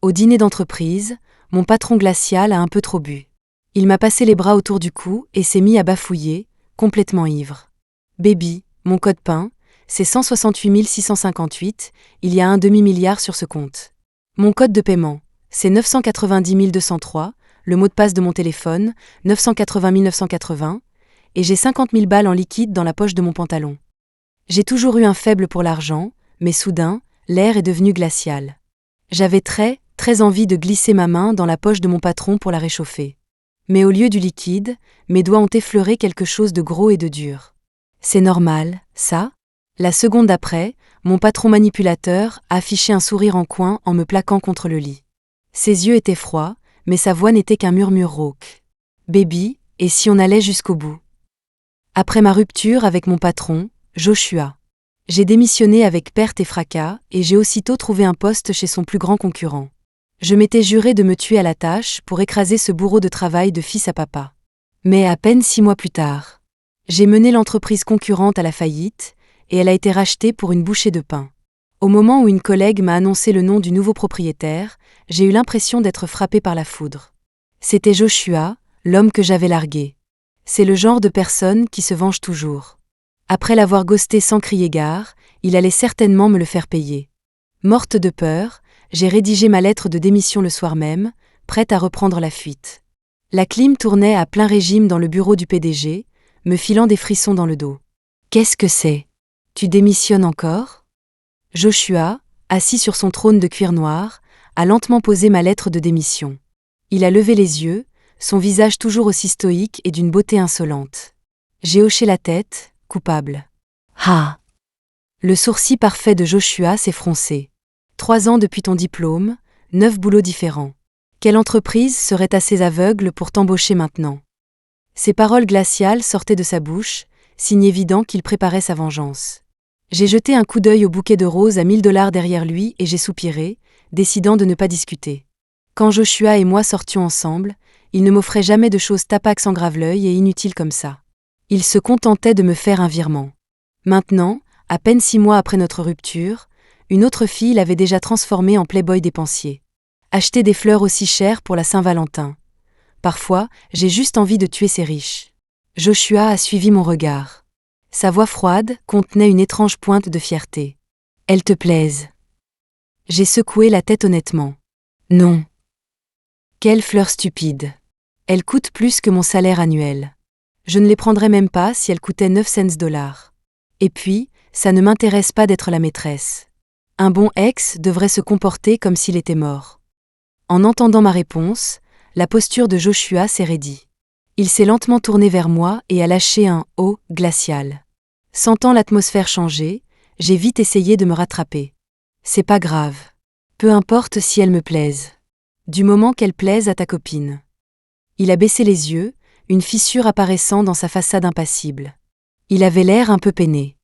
Au dîner d'entreprise, mon patron glacial a un peu trop bu. Il m'a passé les bras autour du cou et s'est mis à bafouiller, complètement ivre. Baby, mon code PIN, c'est 168 658, il y a un demi-milliard sur ce compte. Mon code de paiement, c'est 990 203, le mot de passe de mon téléphone, 980 980, et j'ai 50 000 balles en liquide dans la poche de mon pantalon. J'ai toujours eu un faible pour l'argent, mais soudain, l'air est devenu glacial. J'avais très envie de glisser ma main dans la poche de mon patron pour la réchauffer. Mais au lieu du liquide, mes doigts ont effleuré quelque chose de gros et de dur. C'est normal, ça ? La seconde d'après, mon patron manipulateur a affiché un sourire en coin en me plaquant contre le lit. Ses yeux étaient froids, mais sa voix n'était qu'un murmure rauque. Baby, et si on allait jusqu'au bout ? Après ma rupture avec mon patron, Joshua. J'ai démissionné avec perte et fracas et j'ai aussitôt trouvé un poste chez son plus grand concurrent. Je m'étais juré de me tuer à la tâche pour écraser ce bourreau de travail de fils à papa. Mais à peine 6 mois plus tard, j'ai mené l'entreprise concurrente à la faillite et elle a été rachetée pour une bouchée de pain. Au moment où une collègue m'a annoncé le nom du nouveau propriétaire, j'ai eu l'impression d'être frappé par la foudre. C'était Joshua, l'homme que j'avais largué. C'est le genre de personne qui se venge toujours. Après l'avoir ghosté sans crier gare, il allait certainement me le faire payer. Morte de peur, j'ai rédigé ma lettre de démission le soir même, prête à reprendre la fuite. La clim tournait à plein régime dans le bureau du PDG, me filant des frissons dans le dos. « Qu'est-ce que c'est ? Tu démissionnes encore ?» Joshua, assis sur son trône de cuir noir, a lentement posé ma lettre de démission. Il a levé les yeux, son visage toujours aussi stoïque et d'une beauté insolente. J'ai hoché la tête, coupable. Ah ! Le sourcil parfait de Joshua s'est froncé. 3 ans depuis ton diplôme, 9 boulots différents. Quelle entreprise serait assez aveugle pour t'embaucher maintenant ? Ces paroles glaciales sortaient de sa bouche, signe évident qu'il préparait sa vengeance. J'ai jeté un coup d'œil au bouquet de roses à 1 000 $ derrière lui et j'ai soupiré, décidant de ne pas discuter. Quand Joshua et moi sortions ensemble, il ne m'offrait jamais de choses tapax en grave-l'œil et inutiles comme ça. Il se contentait de me faire un virement. Maintenant, à peine 6 mois après notre rupture, une autre fille l'avait déjà transformé en playboy dépensier. Acheter des fleurs aussi chères pour la Saint-Valentin. Parfois, j'ai juste envie de tuer ces riches. Joshua a suivi mon regard. Sa voix froide contenait une étrange pointe de fierté. « Elles te plaisent ?» J'ai secoué la tête honnêtement. « Non. » Quelle fleur stupide. Elles coûtent plus que mon salaire annuel. Je ne les prendrais même pas si elles coûtaient 9 cents. Et puis, ça ne m'intéresse pas d'être la maîtresse. Un bon ex devrait se comporter comme s'il était mort. En entendant ma réponse, la posture de Joshua s'est raidie. Il s'est lentement tourné vers moi et a lâché un « oh » glacial. Sentant l'atmosphère changer, j'ai vite essayé de me rattraper. C'est pas grave. Peu importe si elles me plaisent. Du moment qu'elles plaisent à ta copine. Il a baissé les yeux, une fissure apparaissant dans sa façade impassible. Il avait l'air un peu peiné.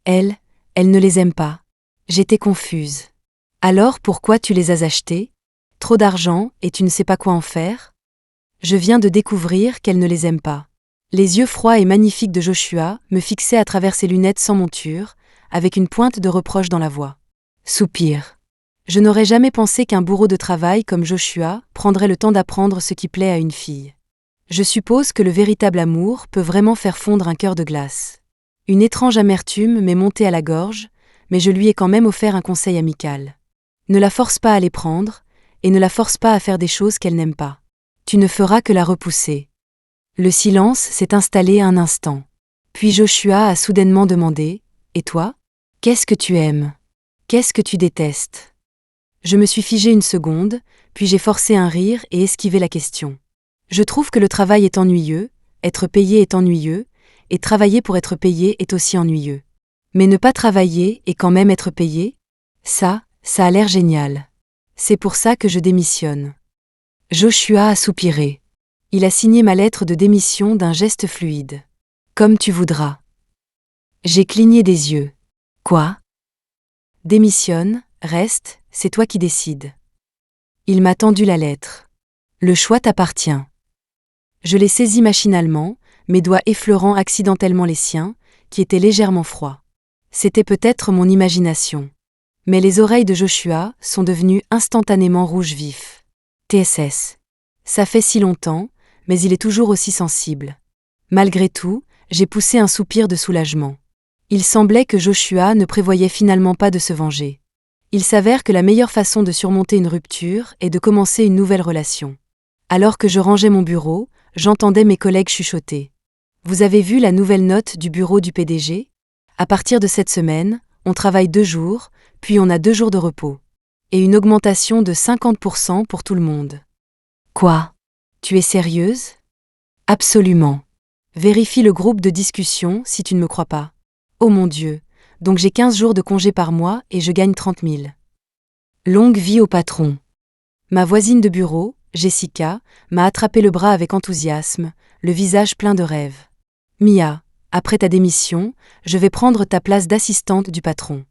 Elle ne les aime pas. J'étais confuse. Alors pourquoi tu les as achetées ? Trop d'argent et tu ne sais pas quoi en faire ? Je viens de découvrir qu'elle ne les aime pas. Les yeux froids et magnifiques de Joshua me fixaient à travers ses lunettes sans monture, avec une pointe de reproche dans la voix. Soupir. Je n'aurais jamais pensé qu'un bourreau de travail comme Joshua prendrait le temps d'apprendre ce qui plaît à une fille. Je suppose que le véritable amour peut vraiment faire fondre un cœur de glace. Une étrange amertume m'est montée à la gorge, mais je lui ai quand même offert un conseil amical. Ne la force pas à les prendre, et ne la force pas à faire des choses qu'elle n'aime pas. Tu ne feras que la repousser. Le silence s'est installé un instant. Puis Joshua a soudainement demandé « Et toi ? Qu'est-ce que tu aimes ? Qu'est-ce que tu détestes ?» Je me suis figé une seconde, puis j'ai forcé un rire et esquivé la question. Je trouve que le travail est ennuyeux, être payé est ennuyeux, et travailler pour être payé est aussi ennuyeux. Mais ne pas travailler et quand même être payé ? Ça a l'air génial. C'est pour ça que je démissionne. Joshua a soupiré. Il a signé ma lettre de démission d'un geste fluide. Comme tu voudras. J'ai cligné des yeux. Quoi ? Démissionne, reste, c'est toi qui décides. Il m'a tendu la lettre. Le choix t'appartient. Je l'ai saisie machinalement, mes doigts effleurant accidentellement les siens, qui étaient légèrement froids. C'était peut-être mon imagination. Mais les oreilles de Joshua sont devenues instantanément rouge vif. TSS. Ça fait si longtemps, mais il est toujours aussi sensible. Malgré tout, j'ai poussé un soupir de soulagement. Il semblait que Joshua ne prévoyait finalement pas de se venger. Il s'avère que la meilleure façon de surmonter une rupture est de commencer une nouvelle relation. Alors que je rangeais mon bureau, j'entendais mes collègues chuchoter. Vous avez vu la nouvelle note du bureau du PDG ? À partir de cette semaine, on travaille 2 jours, puis on a 2 jours de repos. Et une augmentation de 50% pour tout le monde. Quoi ? Tu es sérieuse ? Absolument. Vérifie le groupe de discussion si tu ne me crois pas. Oh mon Dieu, donc j'ai 15 jours de congé par mois et je gagne 30 000. Longue vie au patron. Ma voisine de bureau, Jessica, m'a attrapé le bras avec enthousiasme, le visage plein de rêves. Mia, après ta démission, je vais prendre ta place d'assistante du patron.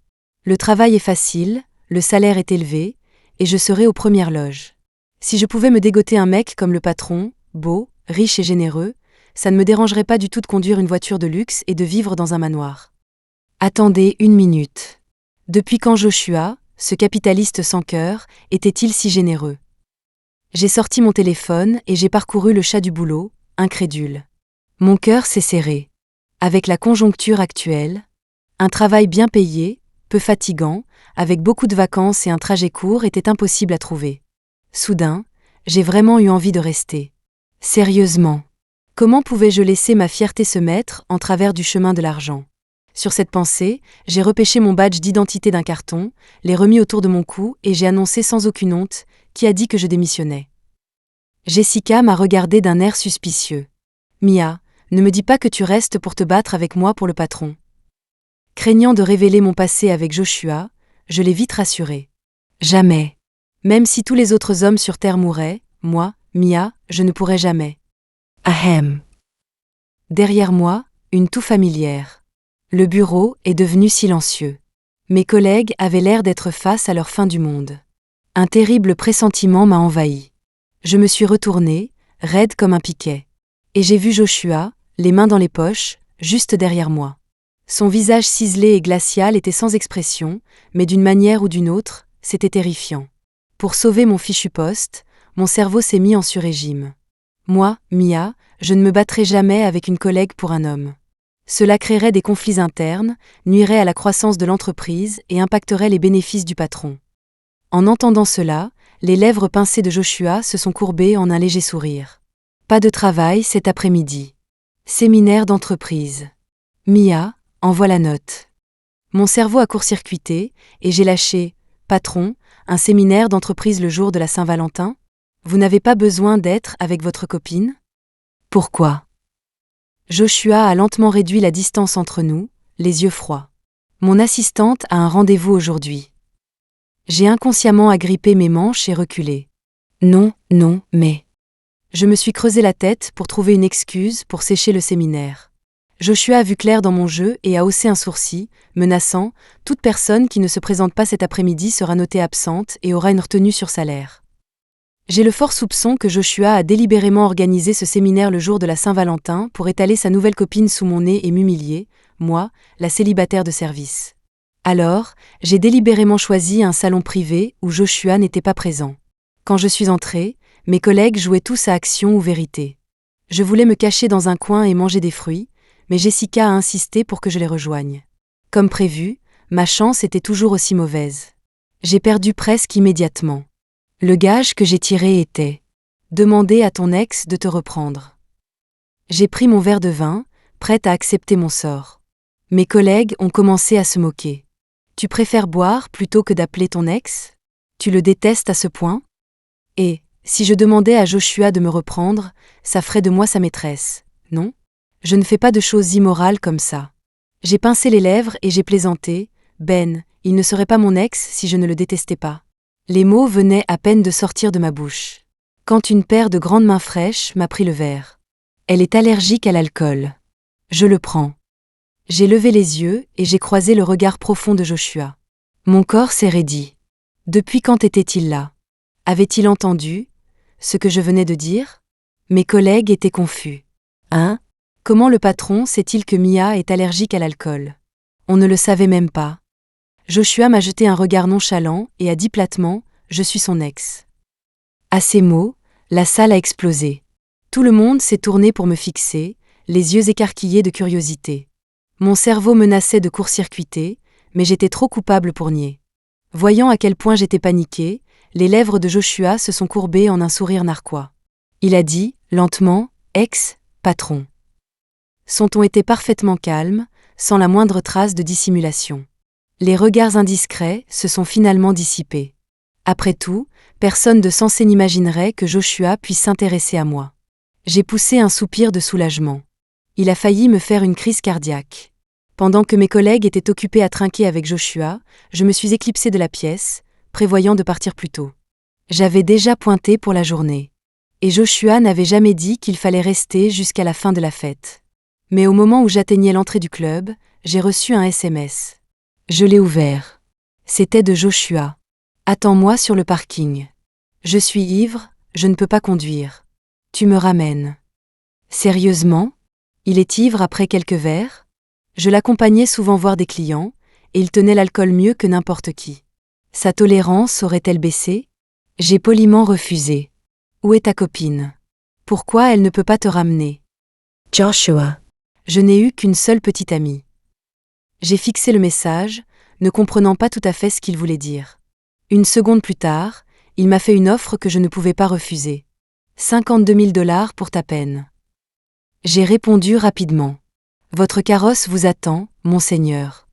Le travail est facile, le salaire est élevé, et je serai aux premières loges. Si je pouvais me dégoter un mec comme le patron, beau, riche et généreux, ça ne me dérangerait pas du tout de conduire une voiture de luxe et de vivre dans un manoir. Attendez 1 minute. Depuis quand Joshua, ce capitaliste sans cœur, était-il si généreux ? J'ai sorti mon téléphone et j'ai parcouru le chat du boulot, incrédule. Mon cœur s'est serré. Avec la conjoncture actuelle, un travail bien payé, peu fatigant, avec beaucoup de vacances et un trajet court était impossible à trouver. Soudain, j'ai vraiment eu envie de rester. Sérieusement. Comment pouvais-je laisser ma fierté se mettre en travers du chemin de l'argent ? Sur cette pensée, j'ai repêché mon badge d'identité d'un carton, l'ai remis autour de mon cou et j'ai annoncé sans aucune honte qui a dit que je démissionnais. Jessica m'a regardé d'un air suspicieux. Mia, ne me dis pas que tu restes pour te battre avec moi pour le patron. Craignant de révéler mon passé avec Joshua, je l'ai vite rassuré. Jamais. Même si tous les autres hommes sur Terre mouraient, moi, Mia, je ne pourrais jamais. Ahem. Derrière moi, une toux familière. Le bureau est devenu silencieux. Mes collègues avaient l'air d'être face à leur fin du monde. Un terrible pressentiment m'a envahi. Je me suis retournée, raide comme un piquet. Et j'ai vu Joshua, les mains dans les poches, juste derrière moi. Son visage ciselé et glacial était sans expression, mais d'une manière ou d'une autre, c'était terrifiant. Pour sauver mon fichu poste, mon cerveau s'est mis en sur-régime. Moi, Mia, je ne me battrai jamais avec une collègue pour un homme. Cela créerait des conflits internes, nuirait à la croissance de l'entreprise et impacterait les bénéfices du patron. En entendant cela, les lèvres pincées de Joshua se sont courbées en un léger sourire. Pas de travail cet après-midi. Séminaire d'entreprise. Mia, envoie la note. Mon cerveau a court-circuité et j'ai lâché « Patron, un séminaire d'entreprise le jour de la Saint-Valentin ? Vous n'avez pas besoin d'être avec votre copine ? Pourquoi ? Joshua a lentement réduit la distance entre nous, les yeux froids. Mon assistante a un rendez-vous aujourd'hui. J'ai inconsciemment agrippé mes manches et reculé. Non, non, mais... Je me suis creusé la tête pour trouver une excuse pour sécher le séminaire. Joshua a vu clair dans mon jeu et a haussé un sourcil, menaçant « Toute personne qui ne se présente pas cet après-midi sera notée absente et aura une retenue sur salaire ». J'ai le fort soupçon que Joshua a délibérément organisé ce séminaire le jour de la Saint-Valentin pour étaler sa nouvelle copine sous mon nez et m'humilier, moi, la célibataire de service. Alors, j'ai délibérément choisi un salon privé où Joshua n'était pas présent. Quand je suis entrée, mes collègues jouaient tous à action ou vérité. Je voulais me cacher dans un coin et manger des fruits, mais Jessica a insisté pour que je les rejoigne. Comme prévu, ma chance était toujours aussi mauvaise. J'ai perdu presque immédiatement. Le gage que j'ai tiré était « Demander à ton ex de te reprendre ». J'ai pris mon verre de vin, prête à accepter mon sort. Mes collègues ont commencé à se moquer. « Tu préfères boire plutôt que d'appeler ton ex ? Tu le détestes à ce point ? Et, si je demandais à Joshua de me reprendre, ça ferait de moi sa maîtresse, non ? Je ne fais pas de choses immorales comme ça. » J'ai pincé les lèvres et j'ai plaisanté « Ben, il ne serait pas mon ex si je ne le détestais pas. » Les mots venaient à peine de sortir de ma bouche. Quand une paire de grandes mains fraîches m'a pris le verre. Elle est allergique à l'alcool. Je le prends. J'ai levé les yeux et j'ai croisé le regard profond de Joshua. Mon corps s'est raidi. Depuis quand était-il là ? Avait-il entendu ce que je venais de dire ? Mes collègues étaient confus. Hein ? Comment le patron sait-il que Mia est allergique à l'alcool ? On ne le savait même pas. Joshua m'a jeté un regard nonchalant et a dit platement « Je suis son ex ». À ces mots, la salle a explosé. Tout le monde s'est tourné pour me fixer, les yeux écarquillés de curiosité. Mon cerveau menaçait de court-circuiter, mais j'étais trop coupable pour nier. Voyant à quel point j'étais paniquée, les lèvres de Joshua se sont courbées en un sourire narquois. Il a dit, lentement, « Ex-patron ». Son ton était parfaitement calme, sans la moindre trace de dissimulation. Les regards indiscrets se sont finalement dissipés. Après tout, personne de sensé n'imaginerait que Joshua puisse s'intéresser à moi. J'ai poussé un soupir de soulagement. Il a failli me faire une crise cardiaque. Pendant que mes collègues étaient occupés à trinquer avec Joshua, je me suis éclipsée de la pièce, prévoyant de partir plus tôt. J'avais déjà pointé pour la journée. Et Joshua n'avait jamais dit qu'il fallait rester jusqu'à la fin de la fête. Mais au moment où j'atteignais l'entrée du club, j'ai reçu un SMS. Je l'ai ouvert. C'était de Joshua. « Attends-moi sur le parking. Je suis ivre, je ne peux pas conduire. Tu me ramènes. » Sérieusement ? Il est ivre après quelques verres ? Je l'accompagnais souvent voir des clients, et il tenait l'alcool mieux que n'importe qui. Sa tolérance aurait-elle baissé ? J'ai poliment refusé. « Où est ta copine ? Pourquoi elle ne peut pas te ramener ? » Joshua. Je n'ai eu qu'une seule petite amie. J'ai fixé le message, ne comprenant pas tout à fait ce qu'il voulait dire. Une seconde plus tard, il m'a fait une offre que je ne pouvais pas refuser. 52 000 $ pour ta peine. J'ai répondu rapidement. Votre carrosse vous attend, monseigneur.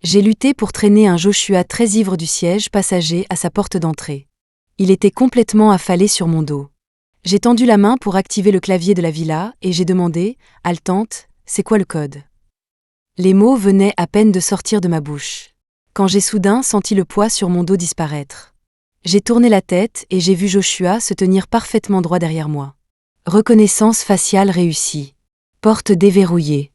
J'ai lutté pour traîner un Joshua très ivre du siège passager à sa porte d'entrée. Il était complètement affalé sur mon dos. J'ai tendu la main pour activer le clavier de la villa et j'ai demandé, haletante, c'est quoi le code ? Les mots venaient à peine de sortir de ma bouche. Quand j'ai soudain senti le poids sur mon dos disparaître. J'ai tourné la tête et j'ai vu Joshua se tenir parfaitement droit derrière moi. Reconnaissance faciale réussie. Porte déverrouillée.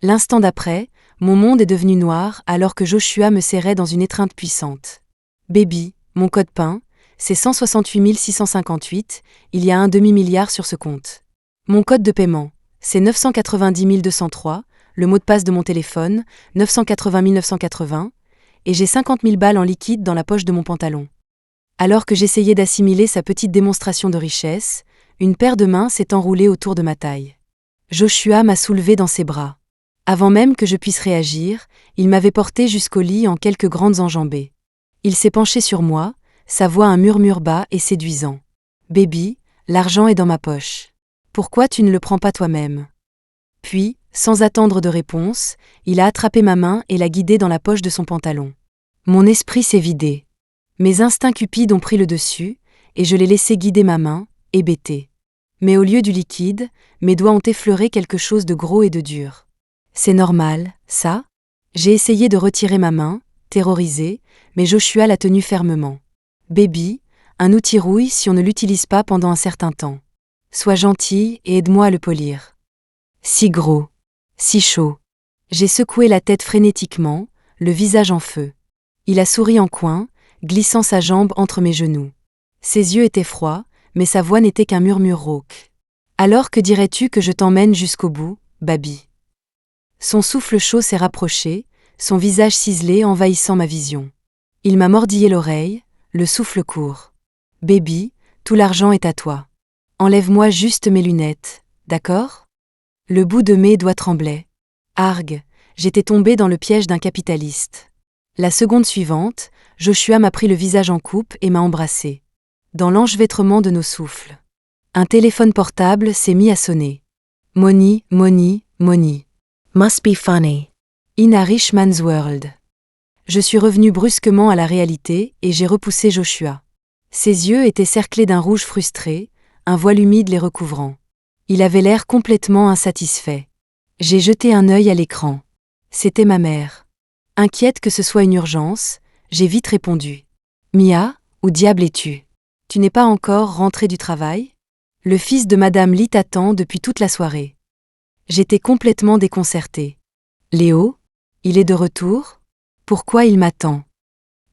L'instant d'après, mon monde est devenu noir alors que Joshua me serrait dans une étreinte puissante. Baby, mon code PIN, c'est 168 658, il y a un demi-milliard sur ce compte. Mon code de paiement, c'est 990 203, le mot de passe de mon téléphone, 980 980, et j'ai 50 000 balles en liquide dans la poche de mon pantalon. Alors que j'essayais d'assimiler sa petite démonstration de richesse, une paire de mains s'est enroulée autour de ma taille. Joshua m'a soulevée dans ses bras. Avant même que je puisse réagir, il m'avait portée jusqu'au lit en quelques grandes enjambées. Il s'est penché sur moi, sa voix un murmure bas et séduisant. « Baby, l'argent est dans ma poche. Pourquoi tu ne le prends pas toi-même » Puis, sans attendre de réponse, il a attrapé ma main et l'a guidée dans la poche de son pantalon. Mon esprit s'est vidé. Mes instincts cupides ont pris le dessus, et je l'ai laissé guider ma main, hébétée. Mais au lieu du liquide, mes doigts ont effleuré quelque chose de gros et de dur. C'est normal, ça ? J'ai essayé de retirer ma main, terrorisée, mais Joshua l'a tenue fermement. Baby, un outil rouille si on ne l'utilise pas pendant un certain temps. Sois gentille et aide-moi à le polir. Si gros, si chaud. J'ai secoué la tête frénétiquement, le visage en feu. Il a souri en coin, glissant sa jambe entre mes genoux. Ses yeux étaient froids, mais sa voix n'était qu'un murmure rauque. Alors que dirais-tu que je t'emmène jusqu'au bout, Baby ? Son souffle chaud s'est rapproché, son visage ciselé envahissant ma vision. Il m'a mordillé l'oreille, le souffle court. Baby, tout l'argent est à toi. Enlève-moi juste mes lunettes, d'accord ? Le bout de mes doigts tremblait. Argue, j'étais tombée dans le piège d'un capitaliste. La seconde suivante, Joshua m'a pris le visage en coupe et m'a embrassée. Dans l'enchevêtrement de nos souffles. Un téléphone portable s'est mis à sonner. Money, money, money. Must be funny. In a rich man's world. Je suis revenue brusquement à la réalité et j'ai repoussé Joshua. Ses yeux étaient cerclés d'un rouge frustré, un voile humide les recouvrant. Il avait l'air complètement insatisfait. J'ai jeté un œil à l'écran. C'était ma mère. Inquiète que ce soit une urgence, j'ai vite répondu. Mia, où diable es-tu ? Tu n'es pas encore rentrée du travail ? Le fils de Madame Lee t'attend depuis toute la soirée. J'étais complètement déconcertée. Léo ? Il est de retour ? Pourquoi il m'attend ?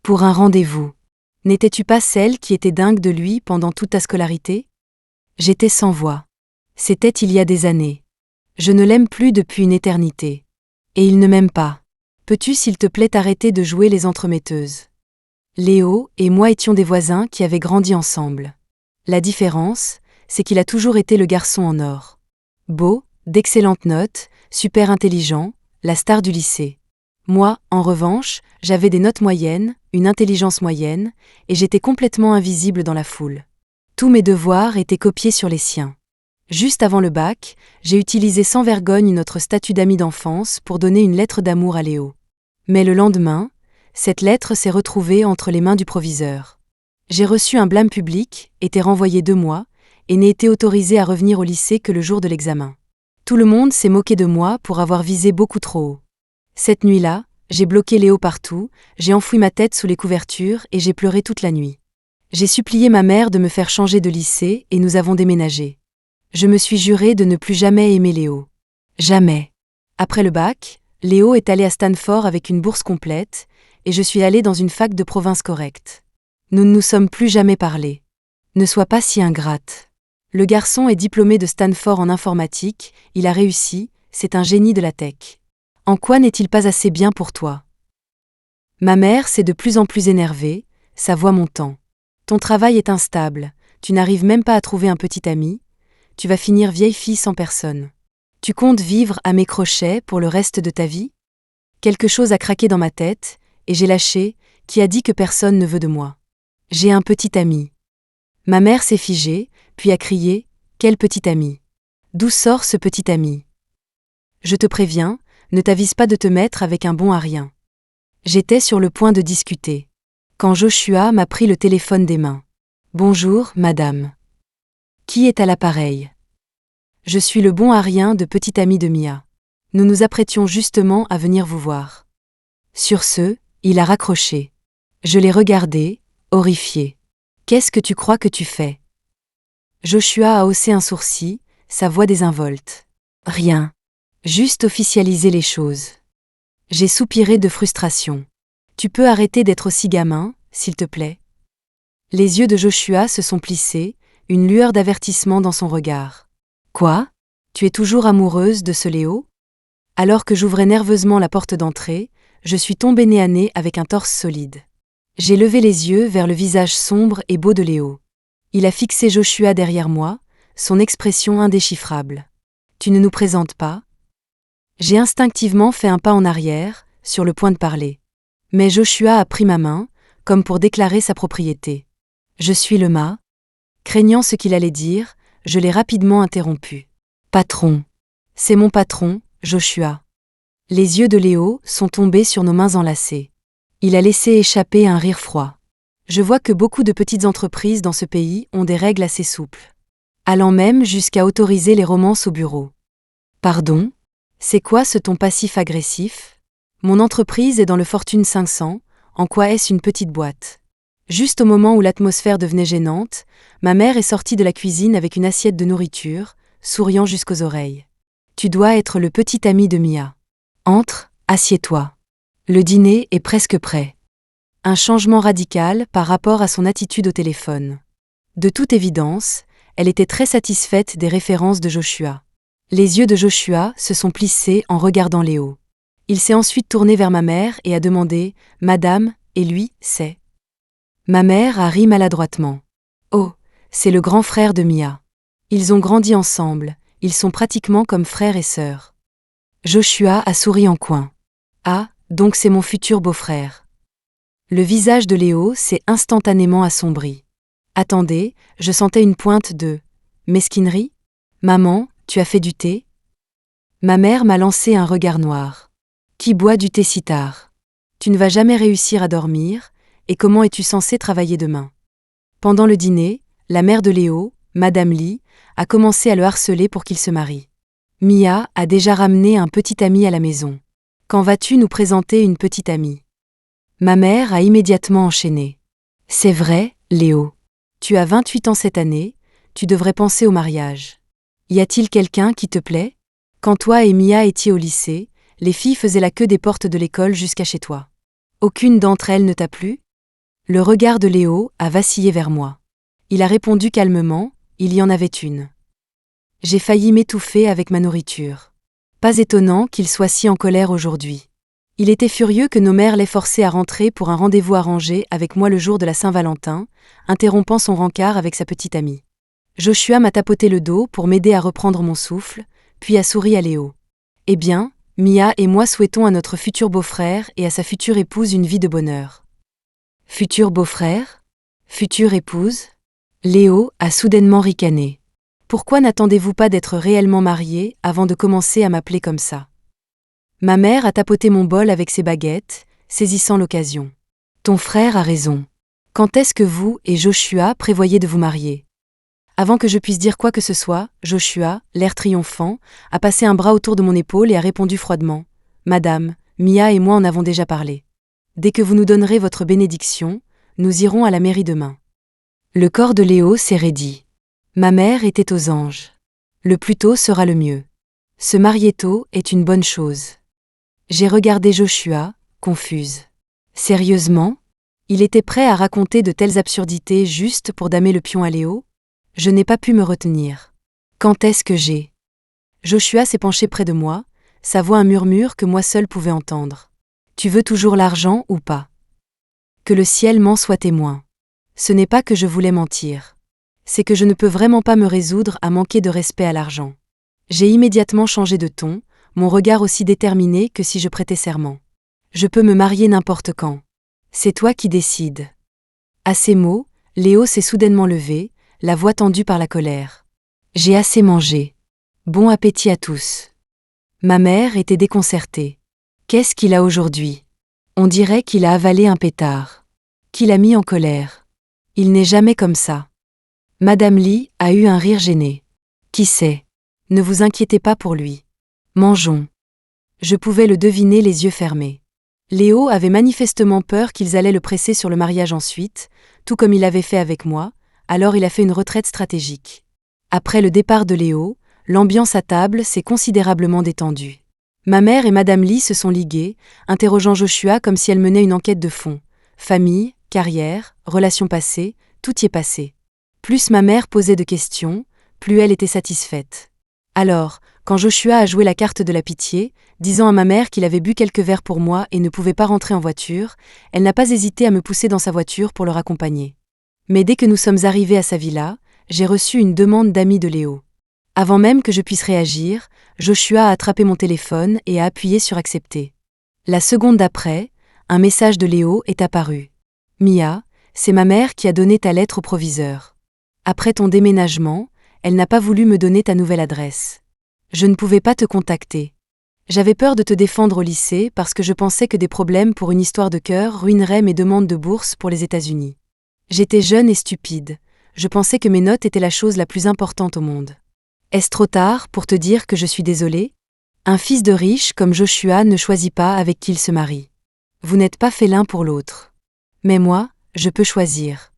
Pour un rendez-vous. N'étais-tu pas celle qui était dingue de lui pendant toute ta scolarité ? J'étais sans voix. C'était il y a des années. Je ne l'aime plus depuis une éternité. Et il ne m'aime pas. Peux-tu s'il te plaît t'arrêter de jouer les entremetteuses? Léo et moi étions des voisins qui avaient grandi ensemble. La différence, c'est qu'il a toujours été le garçon en or. Beau, d'excellentes notes, super intelligent, la star du lycée. Moi, en revanche, j'avais des notes moyennes, une intelligence moyenne, et j'étais complètement invisible dans la foule. Tous mes devoirs étaient copiés sur les siens. Juste avant le bac, j'ai utilisé sans vergogne notre statut d'ami d'enfance pour donner une lettre d'amour à Léo. Mais le lendemain, cette lettre s'est retrouvée entre les mains du proviseur. J'ai reçu un blâme public, été renvoyé 2 mois, et n'ai été autorisé à revenir au lycée que le jour de l'examen. Tout le monde s'est moqué de moi pour avoir visé beaucoup trop haut. Cette nuit-là, j'ai bloqué Léo partout, j'ai enfoui ma tête sous les couvertures et j'ai pleuré toute la nuit. J'ai supplié ma mère de me faire changer de lycée et nous avons déménagé. Je me suis juré de ne plus jamais aimer Léo. Jamais. Après le bac, Léo est allé à Stanford avec une bourse complète, et je suis allée dans une fac de province correcte. Nous ne nous sommes plus jamais parlé. Ne sois pas si ingrate. Le garçon est diplômé de Stanford en informatique, il a réussi, c'est un génie de la tech. En quoi n'est-il pas assez bien pour toi? Ma mère s'est de plus en plus énervée, sa voix montant. Ton travail est instable, tu n'arrives même pas à trouver un petit ami, tu vas finir vieille fille sans personne. Tu comptes vivre à mes crochets pour le reste de ta vie? Quelque chose a craqué dans ma tête, et j'ai lâché, qui a dit que personne ne veut de moi. J'ai un petit ami. Ma mère s'est figée, puis a crié, quel petit ami? D'où sort ce petit ami? Je te préviens, ne t'avise pas de te mettre avec un bon à rien. J'étais sur le point de discuter. Quand Joshua m'a pris le téléphone des mains. Bonjour, madame. Qui est à l'appareil? Je suis le bon à rien de petit ami de Mia. Nous nous apprêtions justement à venir vous voir. Sur ce, il a raccroché. Je l'ai regardé, horrifié. Qu'est-ce que tu crois que tu fais? Joshua a haussé un sourcil, sa voix désinvolte. Rien. Juste officialiser les choses. J'ai soupiré de frustration. Tu peux arrêter d'être aussi gamin, s'il te plaît? Les yeux de Joshua se sont plissés, une lueur d'avertissement dans son regard. Quoi? Tu es toujours amoureuse de ce Léo? Alors que j'ouvrais nerveusement la porte d'entrée, je suis tombée nez à nez avec un torse solide. J'ai levé les yeux vers le visage sombre et beau de Léo. Il a fixé Joshua derrière moi, son expression indéchiffrable. Tu ne nous présentes pas? J'ai instinctivement fait un pas en arrière, sur le point de parler. Mais Joshua a pris ma main, comme pour déclarer sa propriété. Je suis le mât. Craignant ce qu'il allait dire, je l'ai rapidement interrompu. Patron. C'est mon patron, Joshua. Les yeux de Léo sont tombés sur nos mains enlacées. Il a laissé échapper un rire froid. Je vois que beaucoup de petites entreprises dans ce pays ont des règles assez souples. Allant même jusqu'à autoriser les romances au bureau. Pardon? C'est quoi ce ton passif-agressif? Mon entreprise est dans le Fortune 500, en quoi est-ce une petite boîte? Juste au moment où l'atmosphère devenait gênante, ma mère est sortie de la cuisine avec une assiette de nourriture, souriant jusqu'aux oreilles. Tu dois être le petit ami de Mia. Entre, assieds-toi. Le dîner est presque prêt. Un changement radical par rapport à son attitude au téléphone. De toute évidence, elle était très satisfaite des références de Joshua. Les yeux de Joshua se sont plissés en regardant Léo. Il s'est ensuite tourné vers ma mère et a demandé « Madame » et lui, c'est. Ma mère a ri maladroitement. Oh, c'est le grand frère de Mia. Ils ont grandi ensemble, ils sont pratiquement comme frère et sœur. Joshua a souri en coin. Ah, donc c'est mon futur beau-frère. Le visage de Léo s'est instantanément assombri. Attendez, je sentais une pointe de mesquinerie. Maman, tu as fait du thé? Ma mère m'a lancé un regard noir. Qui boit du thé si tard? Tu ne vas jamais réussir à dormir, et comment es-tu censé travailler demain? Pendant le dîner, la mère de Léo, Madame Lee, a commencé à le harceler pour qu'il se marie. Mia a déjà ramené un petit ami à la maison. Quand vas-tu nous présenter une petite amie? Ma mère a immédiatement enchaîné. C'est vrai, Léo. Tu as 28 ans cette année, tu devrais penser au mariage. Y a-t-il quelqu'un qui te plaît? Quand toi et Mia étiez au lycée, les filles faisaient la queue des portes de l'école jusqu'à chez toi. Aucune d'entre elles ne t'a plu? Le regard de Léo a vacillé vers moi. Il a répondu calmement, il y en avait une. J'ai failli m'étouffer avec ma nourriture. Pas étonnant qu'il soit si en colère aujourd'hui. Il était furieux que nos mères l'aient forcé à rentrer pour un rendez-vous arrangé avec moi le jour de la Saint-Valentin, interrompant son rencard avec sa petite amie. Joshua m'a tapoté le dos pour m'aider à reprendre mon souffle, puis a souri à Léo. Eh bien, Mia et moi souhaitons à notre futur beau-frère et à sa future épouse une vie de bonheur. Futur beau-frère ? Future épouse ? Léo a soudainement ricané. Pourquoi n'attendez-vous pas d'être réellement mariés avant de commencer à m'appeler comme ça ? Ma mère a tapoté mon bol avec ses baguettes, saisissant l'occasion. Ton frère a raison. Quand est-ce que vous et Joshua prévoyez de vous marier ? Avant que je puisse dire quoi que ce soit, Joshua, l'air triomphant, a passé un bras autour de mon épaule et a répondu froidement. Madame, Mia et moi en avons déjà parlé. Dès que vous nous donnerez votre bénédiction, nous irons à la mairie demain. Le corps de Léo s'est raidi. Ma mère était aux anges. Le plus tôt sera le mieux. Se marier tôt est une bonne chose. J'ai regardé Joshua, confuse. Sérieusement ? Il était prêt à raconter de telles absurdités juste pour damer le pion à Léo ? Je n'ai pas pu me retenir. Quand est-ce que j'ai ? Joshua s'est penché près de moi, sa voix un murmure que moi seul pouvais entendre. Tu veux toujours l'argent ou pas ? Que le ciel m'en soit témoin. Ce n'est pas que je voulais mentir. C'est que je ne peux vraiment pas me résoudre à manquer de respect à l'argent. J'ai immédiatement changé de ton, mon regard aussi déterminé que si je prêtais serment. Je peux me marier n'importe quand. C'est toi qui décides. À ces mots, Léo s'est soudainement levé, la voix tendue par la colère. J'ai assez mangé. Bon appétit à tous. Ma mère était déconcertée. Qu'est-ce qu'il a aujourd'hui ? On dirait qu'il a avalé un pétard. Qui l'a mis en colère. Il n'est jamais comme ça. Madame Lee a eu un rire gêné. Qui sait ? Ne vous inquiétez pas pour lui. Mangeons. Je pouvais le deviner les yeux fermés. Léo avait manifestement peur qu'ils allaient le presser sur le mariage ensuite, tout comme il avait fait avec moi, alors il a fait une retraite stratégique. Après le départ de Léo, l'ambiance à table s'est considérablement détendue. Ma mère et Madame Lee se sont liguées, interrogeant Joshua comme si elle menait une enquête de fond. Famille, carrière, relations passées, tout y est passé. Plus ma mère posait de questions, plus elle était satisfaite. Alors, quand Joshua a joué la carte de la pitié, disant à ma mère qu'il avait bu quelques verres pour moi et ne pouvait pas rentrer en voiture, elle n'a pas hésité à me pousser dans sa voiture pour le raccompagner. Mais dès que nous sommes arrivés à sa villa, j'ai reçu une demande d'ami de Léo. Avant même que je puisse réagir, Joshua a attrapé mon téléphone et a appuyé sur accepter. La seconde d'après, un message de Léo est apparu. Mia, c'est ma mère qui a donné ta lettre au proviseur. Après ton déménagement, elle n'a pas voulu me donner ta nouvelle adresse. Je ne pouvais pas te contacter. J'avais peur de te défendre au lycée parce que je pensais que des problèmes pour une histoire de cœur ruineraient mes demandes de bourse pour les États-Unis. J'étais jeune et stupide. Je pensais que mes notes étaient la chose la plus importante au monde. Est-ce trop tard pour te dire que je suis désolée ? Un fils de riche comme Joshua ne choisit pas avec qui il se marie. Vous n'êtes pas fait l'un pour l'autre. Mais moi, je peux choisir.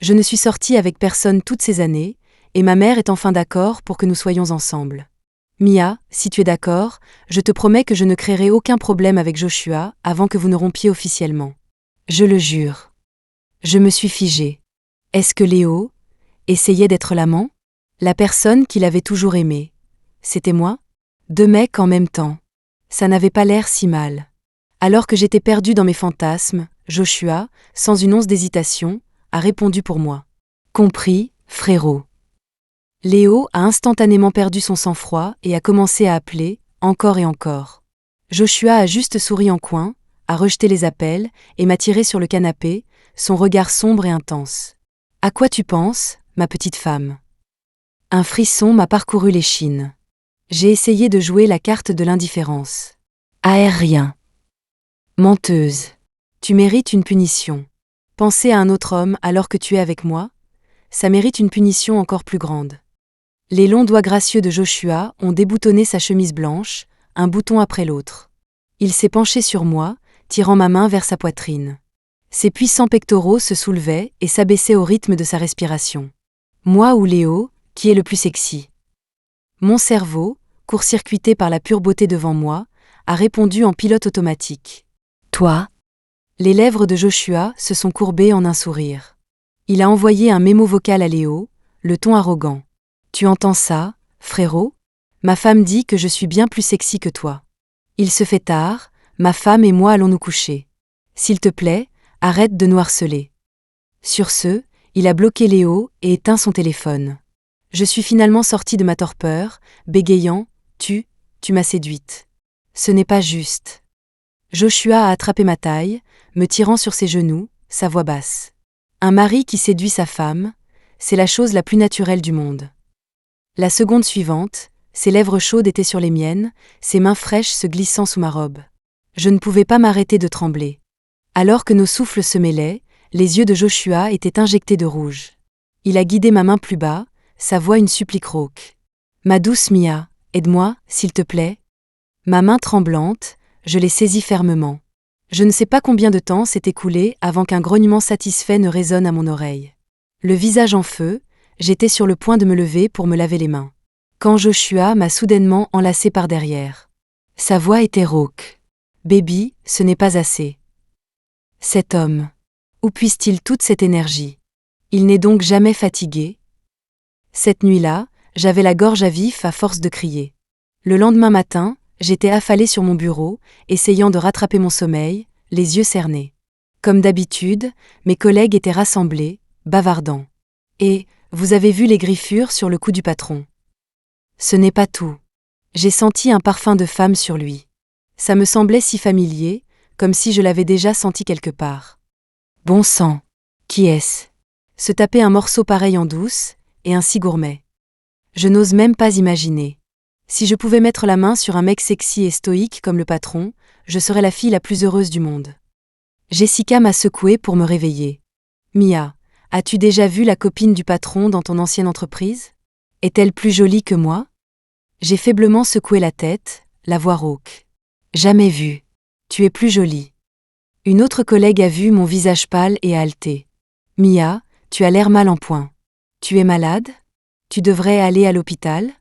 Je ne suis sortie avec personne toutes ces années, et ma mère est enfin d'accord pour que nous soyons ensemble. Mia, si tu es d'accord, je te promets que je ne créerai aucun problème avec Joshua avant que vous ne rompiez officiellement. Je le jure. Je me suis figée. Est-ce que Léo essayait d'être l'amant ? La personne qu'il avait toujours aimée. C'était moi ? Deux mecs en même temps. Ça n'avait pas l'air si mal. Alors que j'étais perdue dans mes fantasmes, Joshua, sans une once d'hésitation, a répondu pour moi. Compris, frérot. Léo a instantanément perdu son sang-froid et a commencé à appeler, encore et encore. Joshua a juste souri en coin, a rejeté les appels et m'a tiré sur le canapé, son regard sombre et intense. « À quoi tu penses, ma petite femme ?» Un frisson m'a parcouru l'échine. J'ai essayé de jouer la carte de l'indifférence. « Rien. Menteuse. Tu mérites une punition. Penser à un autre homme alors que tu es avec moi, ça mérite une punition encore plus grande. » Les longs doigts gracieux de Joshua ont déboutonné sa chemise blanche, un bouton après l'autre. Il s'est penché sur moi, tirant ma main vers sa poitrine. Ses puissants pectoraux se soulevaient et s'abaissaient au rythme de sa respiration. Moi ou Léo, qui est le plus sexy ? Mon cerveau, court-circuité par la pure beauté devant moi, a répondu en pilote automatique. Toi ? Les lèvres de Joshua se sont courbées en un sourire. Il a envoyé un mémo vocal à Léo, le ton arrogant. Tu entends ça, frérot ? Ma femme dit que je suis bien plus sexy que toi. Il se fait tard, Ma femme et moi allons nous coucher. S'il te plaît, arrête de nous harceler. Sur ce, il a bloqué Léo et éteint son téléphone. Je suis finalement sortie de ma torpeur, bégayant « Tu m'as séduite. Ce n'est pas juste. » Joshua a attrapé ma taille, me tirant sur ses genoux, sa voix basse. Un mari qui séduit sa femme, c'est la chose la plus naturelle du monde. La seconde suivante, ses lèvres chaudes étaient sur les miennes, ses mains fraîches se glissant sous ma robe. Je ne pouvais pas m'arrêter de trembler. Alors que nos souffles se mêlaient, les yeux de Joshua étaient injectés de rouge. Il a guidé ma main plus bas, sa voix une supplique rauque. « Ma douce Mia, aide-moi, s'il te plaît. » Ma main tremblante, je l'ai saisie fermement. Je ne sais pas combien de temps s'est écoulé avant qu'un grognement satisfait ne résonne à mon oreille. Le visage en feu, j'étais sur le point de me lever pour me laver les mains. Quand Joshua m'a soudainement enlacée par derrière. Sa voix était rauque. « Baby, ce n'est pas assez. » Cet homme. Où puise-t-il toute cette énergie? Il n'est donc jamais fatigué? Cette nuit-là, j'avais la gorge à vif à force de crier. Le lendemain matin, j'étais affalée sur mon bureau, essayant de rattraper mon sommeil, les yeux cernés. Comme d'habitude, mes collègues étaient rassemblés, bavardant. « Et, vous avez vu les griffures sur le cou du patron? » Ce n'est pas tout. J'ai senti un parfum de femme sur lui. Ça me semblait si familier, comme si je l'avais déjà senti quelque part. Bon sang, qui est-ce? Se taper un morceau pareil en douce, et ainsi gourmet. Je n'ose même pas imaginer. Si je pouvais mettre la main sur un mec sexy et stoïque comme le patron, je serais la fille la plus heureuse du monde. Jessica m'a secouée pour me réveiller. Mia, as-tu déjà vu la copine du patron dans ton ancienne entreprise? Est-elle plus jolie que moi? J'ai faiblement secoué la tête, la voix rauque. Jamais vue. Tu es plus jolie. Une autre collègue a vu mon visage pâle et a haleté. Mia, tu as l'air mal en point. Tu es malade? Tu devrais aller à l'hôpital?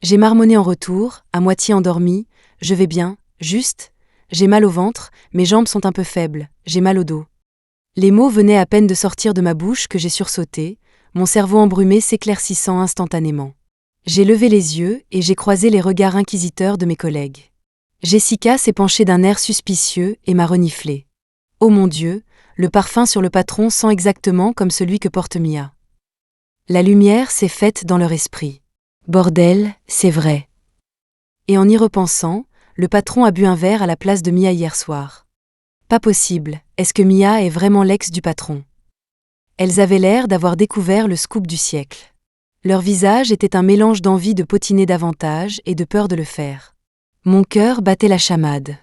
J'ai marmonné en retour, à moitié endormie. Je vais bien, juste. J'ai mal au ventre, mes jambes sont un peu faibles, j'ai mal au dos. Les mots venaient à peine de sortir de ma bouche que j'ai sursauté, mon cerveau embrumé s'éclaircissant instantanément. J'ai levé les yeux et j'ai croisé les regards inquisiteurs de mes collègues. Jessica s'est penchée d'un air suspicieux et m'a reniflé. Oh mon Dieu, le parfum sur le patron sent exactement comme celui que porte Mia. La lumière s'est faite dans leur esprit. Bordel, c'est vrai. Et en y repensant, le patron a bu un verre à la place de Mia hier soir. Pas possible, est-ce que Mia est vraiment l'ex du patron? Elles avaient l'air d'avoir découvert le scoop du siècle. Leur visage était un mélange d'envie de potiner davantage et de peur de le faire. Mon cœur battait la chamade.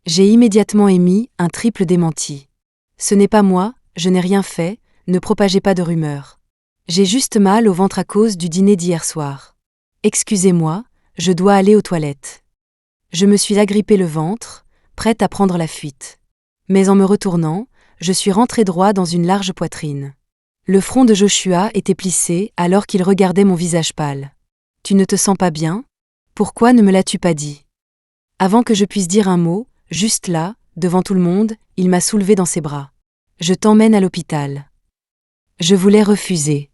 J'ai immédiatement émis un triple démenti. Ce n'est pas moi, je n'ai rien fait, ne propagez pas de rumeurs. J'ai juste mal au ventre à cause du dîner d'hier soir. Excusez-moi, je dois aller aux toilettes. Je me suis agrippé le ventre, prête à prendre la fuite. Mais en me retournant, je suis rentré droit dans une large poitrine. Le front de Joshua était plissé alors qu'il regardait mon visage pâle. « Tu ne te sens pas bien? Pourquoi ne me l'as-tu pas dit ?» Avant que je puisse dire un mot, juste là, devant tout le monde, il m'a soulevé dans ses bras. « Je t'emmène à l'hôpital. » Je voulais refuser.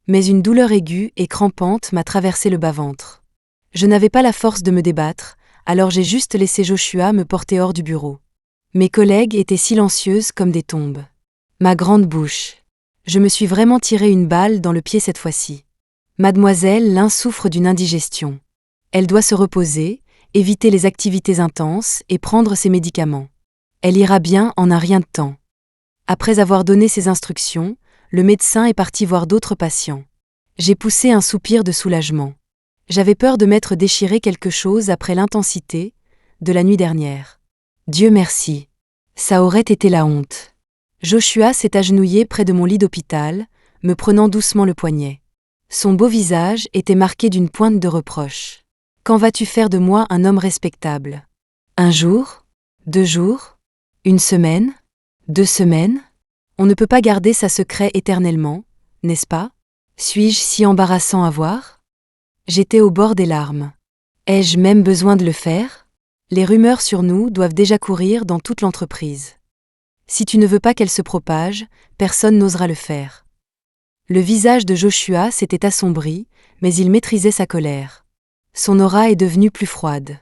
Mais une douleur aiguë et crampante m'a traversé le bas-ventre. Je n'avais pas la force de me débattre, alors j'ai juste laissé Joshua me porter hors du bureau. Mes collègues étaient silencieuses comme des tombes. Ma grande bouche. Je me suis vraiment tiré une balle dans le pied cette fois-ci. Mademoiselle Lin souffre d'une indigestion. Elle doit se reposer, éviter les activités intenses et prendre ses médicaments. Elle ira bien en un rien de temps. Après avoir donné ses instructions, le médecin est parti voir d'autres patients. J'ai poussé un soupir de soulagement. J'avais peur de m'être déchiré quelque chose après l'intensité de la nuit dernière. Dieu merci. Ça aurait été la honte. Joshua s'est agenouillé près de mon lit d'hôpital, me prenant doucement le poignet. Son beau visage était marqué d'une pointe de reproche. Quand vas-tu faire de moi un homme respectable? Un jour? 2 jours? 1 semaine? 2 semaines? On ne peut pas garder sa secret éternellement, n'est-ce pas? Suis-je si embarrassant à voir? J'étais au bord des larmes. Ai-je même besoin de le faire? Les rumeurs sur nous doivent déjà courir dans toute l'entreprise. Si tu ne veux pas qu'elles se propagent, personne n'osera le faire. Le visage de Joshua s'était assombri, mais il maîtrisait sa colère. Son aura est devenue plus froide.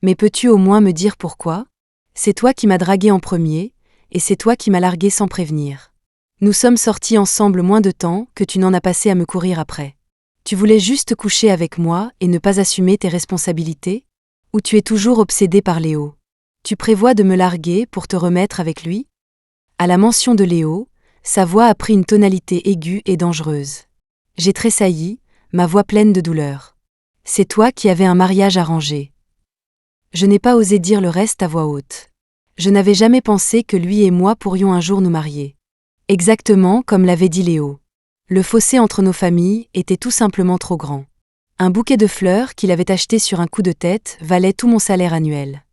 Mais peux-tu au moins me dire pourquoi? C'est toi qui m'as dragué en premier, et c'est toi qui m'as largué sans prévenir. Nous sommes sortis ensemble moins de temps que tu n'en as passé à me courir après. Tu voulais juste coucher avec moi et ne pas assumer tes responsabilités? Ou tu es toujours obsédé par Léo? Tu prévois de me larguer pour te remettre avec lui? À la mention de Léo, sa voix a pris une tonalité aiguë et dangereuse. J'ai tressailli, ma voix pleine de douleur. C'est toi qui avais un mariage arrangé. Je n'ai pas osé dire le reste à voix haute. Je n'avais jamais pensé que lui et moi pourrions un jour nous marier. Exactement comme l'avait dit Léo. Le fossé entre nos familles était tout simplement trop grand. Un bouquet de fleurs qu'il avait acheté sur un coup de tête valait tout mon salaire annuel.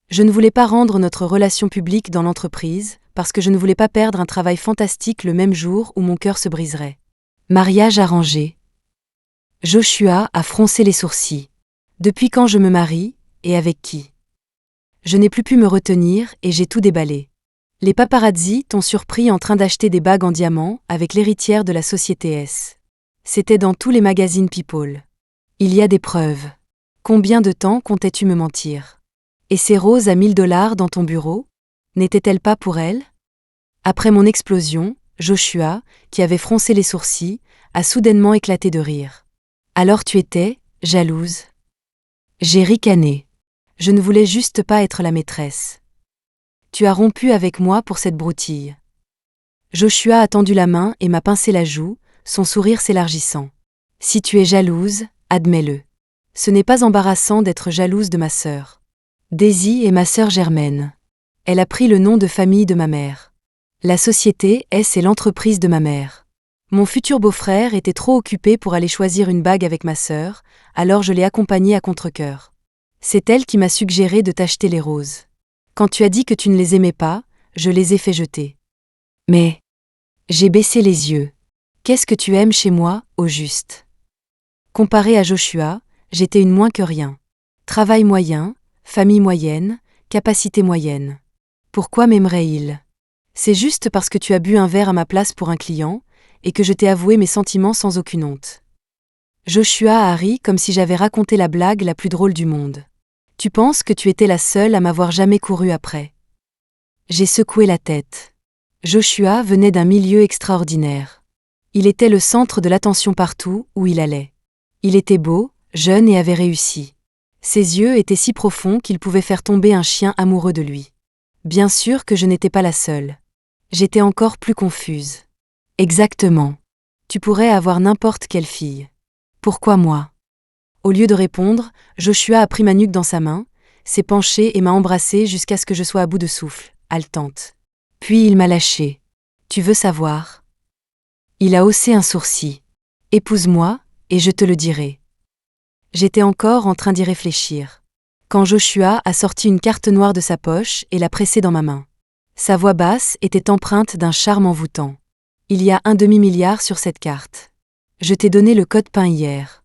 Je ne voulais pas rendre notre relation publique dans l'entreprise, parce que je ne voulais pas perdre un travail fantastique le même jour où mon cœur se briserait. Mariage arrangé. Joshua a froncé les sourcils. Depuis quand je me marie, et avec qui? Je n'ai plus pu me retenir et j'ai tout déballé. Les paparazzi t'ont surpris en train d'acheter des bagues en diamant avec l'héritière de la société S. C'était dans tous les magazines People. Il y a des preuves. Combien de temps comptais-tu me mentir? Et ces roses à 1 000 $ dans ton bureau? N'étaient-elles pas pour elle? Après mon explosion, Joshua, qui avait froncé les sourcils, a soudainement éclaté de rire. Alors tu étais jalouse? J'ai ricané. Je ne voulais juste pas être la maîtresse. Tu as rompu avec moi pour cette broutille. Joshua a tendu la main et m'a pincé la joue, son sourire s'élargissant. Si tu es jalouse, admets-le. Ce n'est pas embarrassant d'être jalouse de ma sœur. Daisy est ma sœur germaine. Elle a pris le nom de famille de ma mère. La société S est l'entreprise de ma mère. Mon futur beau-frère était trop occupé pour aller choisir une bague avec ma sœur, alors je l'ai accompagné à contre-cœur. C'est elle qui m'a suggéré de t'acheter les roses. Quand tu as dit que tu ne les aimais pas, je les ai fait jeter. Mais j'ai baissé les yeux. Qu'est-ce que tu aimes chez moi, au juste? Comparé à Joshua, j'étais une moins que rien. Travail moyen, famille moyenne, capacité moyenne. Pourquoi m'aimerait-il? C'est juste parce que tu as bu un verre à ma place pour un client, et que je t'ai avoué mes sentiments sans aucune honte. Joshua a ri comme si j'avais raconté la blague la plus drôle du monde. Tu penses que tu étais la seule à m'avoir jamais couru après? J'ai secoué la tête. Joshua venait d'un milieu extraordinaire. Il était le centre de l'attention partout où il allait. Il était beau, jeune et avait réussi. Ses yeux étaient si profonds qu'ils pouvaient faire tomber un chien amoureux de lui. Bien sûr que je n'étais pas la seule. J'étais encore plus confuse. Exactement. Tu pourrais avoir n'importe quelle fille. Pourquoi moi? Au lieu de répondre, Joshua a pris ma nuque dans sa main, s'est penché et m'a embrassée jusqu'à ce que je sois à bout de souffle, haletante. Puis il m'a lâchée. Tu veux savoir? Il a haussé un sourcil. Épouse-moi, et je te le dirai. J'étais encore en train d'y réfléchir. Quand Joshua a sorti une carte noire de sa poche et l'a pressée dans ma main. Sa voix basse était empreinte d'un charme envoûtant. Il y a un demi-milliard sur cette carte. Je t'ai donné le code PIN hier.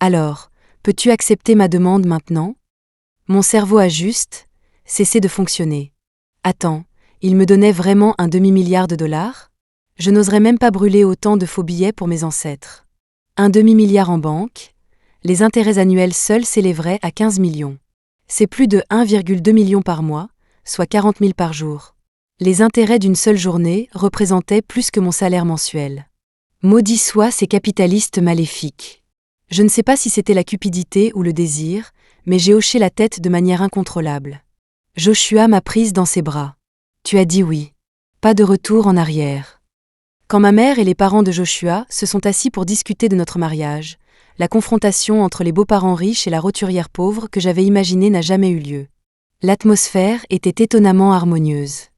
Alors, peux-tu accepter ma demande maintenant? Mon cerveau a juste cessé de fonctionner. Attends, il me donnait vraiment un demi-milliard de $? Je n'oserais même pas brûler autant de faux billets pour mes ancêtres. Un demi-milliard en banque, les intérêts annuels seuls s'élèveraient à 15 millions. C'est plus de 1,2 million par mois, soit 40 000 par jour. Les intérêts d'une seule journée représentaient plus que mon salaire mensuel. Maudits soient ces capitalistes maléfiques. Je ne sais pas si c'était la cupidité ou le désir, mais j'ai hoché la tête de manière incontrôlable. Joshua m'a prise dans ses bras. Tu as dit oui. Pas de retour en arrière. Quand ma mère et les parents de Joshua se sont assis pour discuter de notre mariage, la confrontation entre les beaux-parents riches et la roturière pauvre que j'avais imaginée n'a jamais eu lieu. L'atmosphère était étonnamment harmonieuse.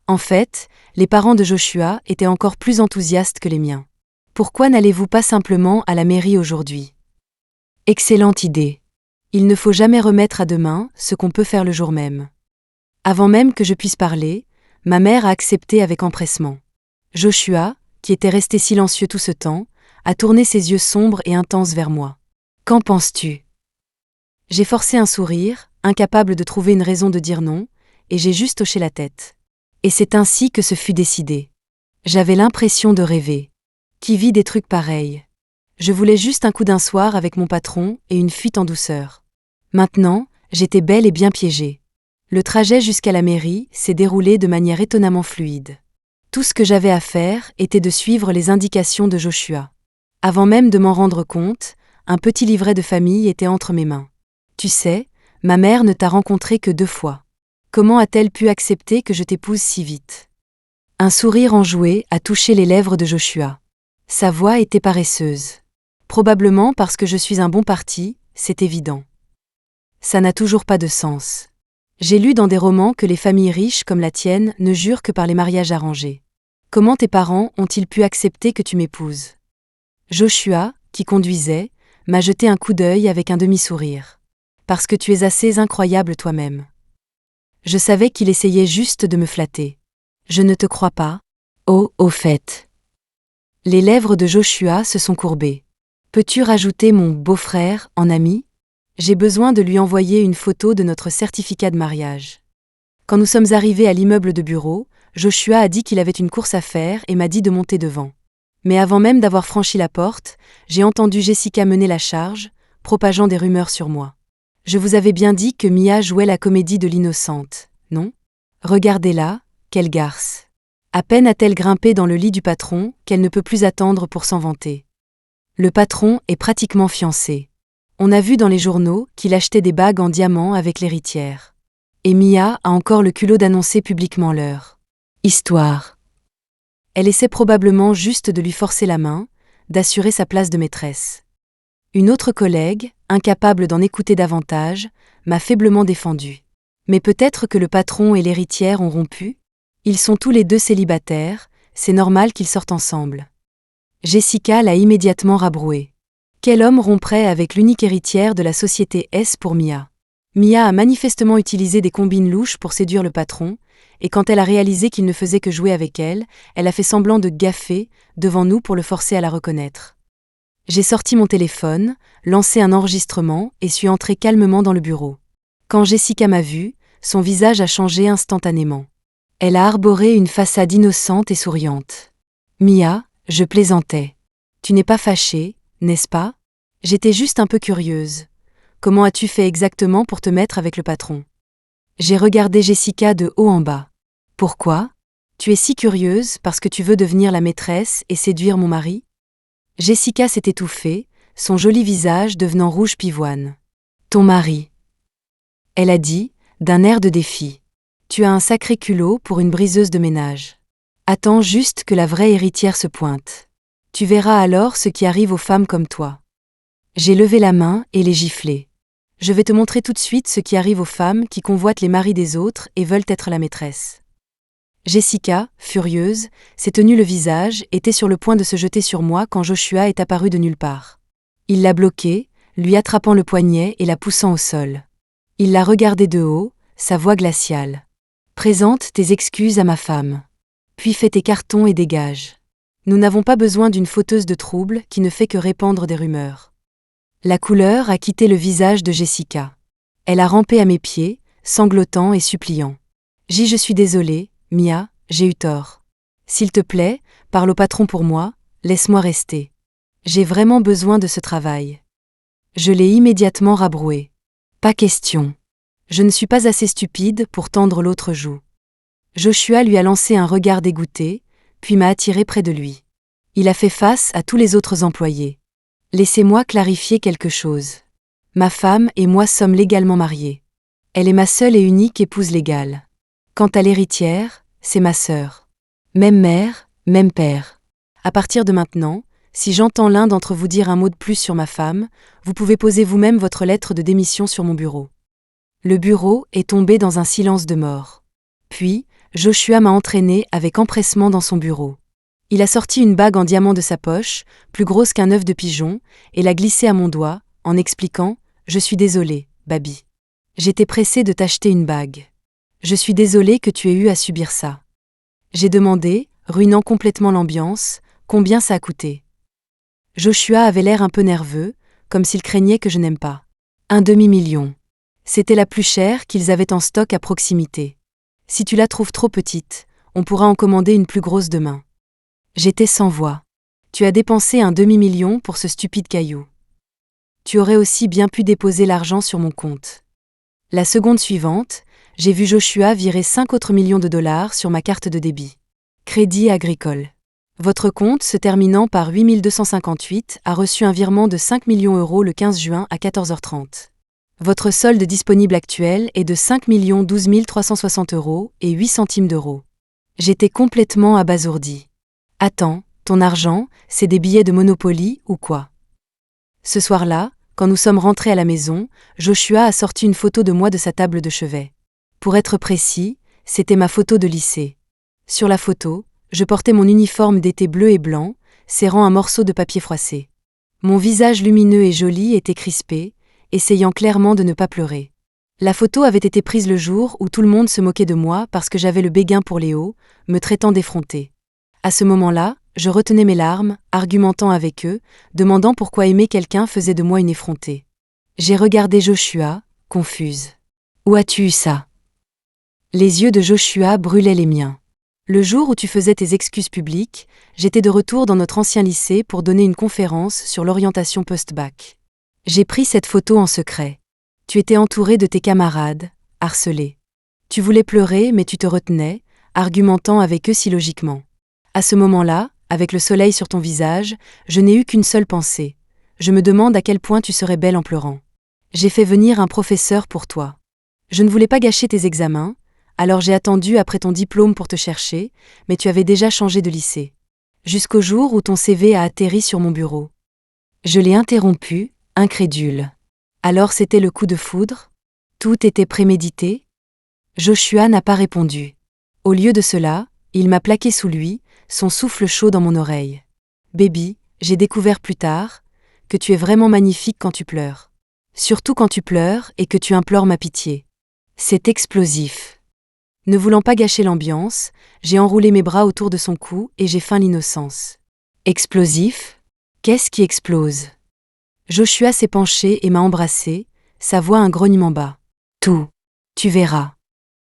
En fait, les parents de Joshua étaient encore plus enthousiastes que les miens. Pourquoi n'allez-vous pas simplement à la mairie aujourd'hui? Excellente idée. Il ne faut jamais remettre à demain ce qu'on peut faire le jour même. Avant même que je puisse parler, ma mère a accepté avec empressement. Joshua, qui était resté silencieux tout ce temps, a tourné ses yeux sombres et intenses vers moi. Qu'en penses-tu? J'ai forcé un sourire, incapable de trouver une raison de dire non, et j'ai juste hoché la tête. Et c'est ainsi que ce fut décidé. J'avais l'impression de rêver. Qui vit des trucs pareils? Je voulais juste un coup d'un soir avec mon patron et une fuite en douceur. Maintenant, j'étais belle et bien piégée. Le trajet jusqu'à la mairie s'est déroulé de manière étonnamment fluide. Tout ce que j'avais à faire était de suivre les indications de Joshua. Avant même de m'en rendre compte, un petit livret de famille était entre mes mains. Tu sais, ma mère ne t'a rencontré que 2 fois. Comment a-t-elle pu accepter que je t'épouse si vite ? Un sourire enjoué a touché les lèvres de Joshua. Sa voix était paresseuse. Probablement parce que je suis un bon parti, c'est évident. Ça n'a toujours pas de sens. J'ai lu dans des romans que les familles riches comme la tienne ne jurent que par les mariages arrangés. Comment tes parents ont-ils pu accepter que tu m'épouses ? Joshua, qui conduisait, m'a jeté un coup d'œil avec un demi-sourire. Parce que tu es assez incroyable toi-même. Je savais qu'il essayait juste de me flatter. Je ne te crois pas ? Oh, au fait. Les lèvres de Joshua se sont courbées. Peux-tu rajouter mon beau-frère en ami ? J'ai besoin de lui envoyer une photo de notre certificat de mariage. Quand nous sommes arrivés à l'immeuble de bureau, Joshua a dit qu'il avait une course à faire et m'a dit de monter devant. Mais avant même d'avoir franchi la porte, j'ai entendu Jessica mener la charge, propageant des rumeurs sur moi. Je vous avais bien dit que Mia jouait la comédie de l'innocente, non ? Regardez-la, quelle garce. À peine a-t-elle grimpé dans le lit du patron qu'elle ne peut plus attendre pour s'en vanter. Le patron est pratiquement fiancé. On a vu dans les journaux qu'il achetait des bagues en diamant avec l'héritière. Et Mia a encore le culot d'annoncer publiquement leur histoire. Elle essaie probablement juste de lui forcer la main, d'assurer sa place de maîtresse. Une autre collègue, incapable d'en écouter davantage, m'a faiblement défendue. Mais peut-être que le patron et l'héritière ont rompu ? Ils sont tous les 2 célibataires, c'est normal qu'ils sortent ensemble. Jessica l'a immédiatement rabroué. Quel homme romprait avec l'unique héritière de la société S pour Mia ? Mia a manifestement utilisé des combines louches pour séduire le patron, et quand elle a réalisé qu'il ne faisait que jouer avec elle, elle a fait semblant de gaffer devant nous pour le forcer à la reconnaître. J'ai sorti mon téléphone, lancé un enregistrement et suis entré calmement dans le bureau. Quand Jessica m'a vue, son visage a changé instantanément. Elle a arboré une façade innocente et souriante. Mia, je plaisantais. Tu n'es pas fâchée, n'est-ce pas ? J'étais juste un peu curieuse. Comment as-tu fait exactement pour te mettre avec le patron ? J'ai regardé Jessica de haut en bas. Pourquoi ? Tu es si curieuse parce que tu veux devenir la maîtresse et séduire mon mari ? Jessica s'est étouffée, son joli visage devenant rouge pivoine. Ton mari. Elle a dit, d'un air de défi. Tu as un sacré culot pour une briseuse de ménage. Attends juste que la vraie héritière se pointe. Tu verras alors ce qui arrive aux femmes comme toi. J'ai levé la main et les giflé. Je vais te montrer tout de suite ce qui arrive aux femmes qui convoitent les maris des autres et veulent être la maîtresse. Jessica, furieuse, s'est tenue le visage, était sur le point de se jeter sur moi quand Joshua est apparu de nulle part. Il l'a bloquée, lui attrapant le poignet et la poussant au sol. Il l'a regardée de haut, sa voix glaciale. Présente tes excuses à ma femme. Puis fais tes cartons et dégage. Nous n'avons pas besoin d'une fauteuse de trouble qui ne fait que répandre des rumeurs. La couleur a quitté le visage de Jessica. Elle a rampé à mes pieds, sanglotant et suppliant. Je suis désolée, Mia, j'ai eu tort. S'il te plaît, parle au patron pour moi, laisse-moi rester. J'ai vraiment besoin de ce travail. Je l'ai immédiatement rabroué. Pas question. Je ne suis pas assez stupide pour tendre l'autre joue. Joshua lui a lancé un regard dégoûté, puis m'a attiré près de lui. Il a fait face à tous les autres employés. Laissez-moi clarifier quelque chose. Ma femme et moi sommes légalement mariés. Elle est ma seule et unique épouse légale. Quant à l'héritière, c'est ma sœur. Même mère, même père. À partir de maintenant, si j'entends l'un d'entre vous dire un mot de plus sur ma femme, vous pouvez poser vous-même votre lettre de démission sur mon bureau. Le bureau est tombé dans un silence de mort. Puis, Joshua m'a entraîné avec empressement dans son bureau. Il a sorti une bague en diamant de sa poche, plus grosse qu'un œuf de pigeon, et l'a glissée à mon doigt, en expliquant « Je suis désolé, Baby. J'étais pressé de t'acheter une bague. Je suis désolé que tu aies eu à subir ça. » J'ai demandé, ruinant complètement l'ambiance, combien ça a coûté. Joshua avait l'air un peu nerveux, comme s'il craignait que je n'aime pas. 1,5 million. C'était la plus chère qu'ils avaient en stock à proximité. Si tu la trouves trop petite, on pourra en commander une plus grosse demain. J'étais sans voix. Tu as dépensé 1,5 million pour ce stupide caillou. Tu aurais aussi bien pu déposer l'argent sur mon compte. La seconde suivante, j'ai vu Joshua virer 5 autres millions de dollars sur ma carte de débit. Crédit Agricole. Votre compte, se terminant par 8258, a reçu un virement de 5 millions € le 15 juin à 14h30. Votre solde disponible actuel est de 5 012 360 € et 8 centimes d'euros. J'étais complètement abasourdi. Attends, ton argent, c'est des billets de Monopoly ou quoi? Ce soir-là, quand nous sommes rentrés à la maison, Joshua a sorti une photo de moi de sa table de chevet. Pour être précis, c'était ma photo de lycée. Sur la photo, je portais mon uniforme d'été bleu et blanc, serrant un morceau de papier froissé. Mon visage lumineux et joli était crispé, essayant clairement de ne pas pleurer. La photo avait été prise le jour où tout le monde se moquait de moi parce que j'avais le béguin pour Léo, me traitant d'effronté. À ce moment-là, je retenais mes larmes, argumentant avec eux, demandant pourquoi aimer quelqu'un faisait de moi une effrontée. J'ai regardé Joshua, confuse. « Où as-tu eu ça ?» Les yeux de Joshua brûlaient les miens. Le jour où tu faisais tes excuses publiques, j'étais de retour dans notre ancien lycée pour donner une conférence sur l'orientation post-bac. J'ai pris cette photo en secret. Tu étais entouré de tes camarades, harcelés. Tu voulais pleurer mais tu te retenais, argumentant avec eux si logiquement. À ce moment-là, avec le soleil sur ton visage, je n'ai eu qu'une seule pensée. Je me demande à quel point tu serais belle en pleurant. J'ai fait venir un professeur pour toi. Je ne voulais pas gâcher tes examens, alors j'ai attendu après ton diplôme pour te chercher, mais tu avais déjà changé de lycée. Jusqu'au jour où ton CV a atterri sur mon bureau. Je l'ai interrompu, incrédule. Alors c'était le coup de foudre? Tout était prémédité? Joshua n'a pas répondu. Au lieu de cela, il m'a plaqué sous lui, son souffle chaud dans mon oreille. Baby, j'ai découvert plus tard que tu es vraiment magnifique quand tu pleures. Surtout quand tu pleures et que tu implores ma pitié. C'est explosif. Ne voulant pas gâcher l'ambiance, j'ai enroulé mes bras autour de son cou et j'ai feint l'innocence. Explosif? Qu'est-ce qui explose? Joshua s'est penché et m'a embrassé, sa voix un grognement bas. Tout. Tu verras.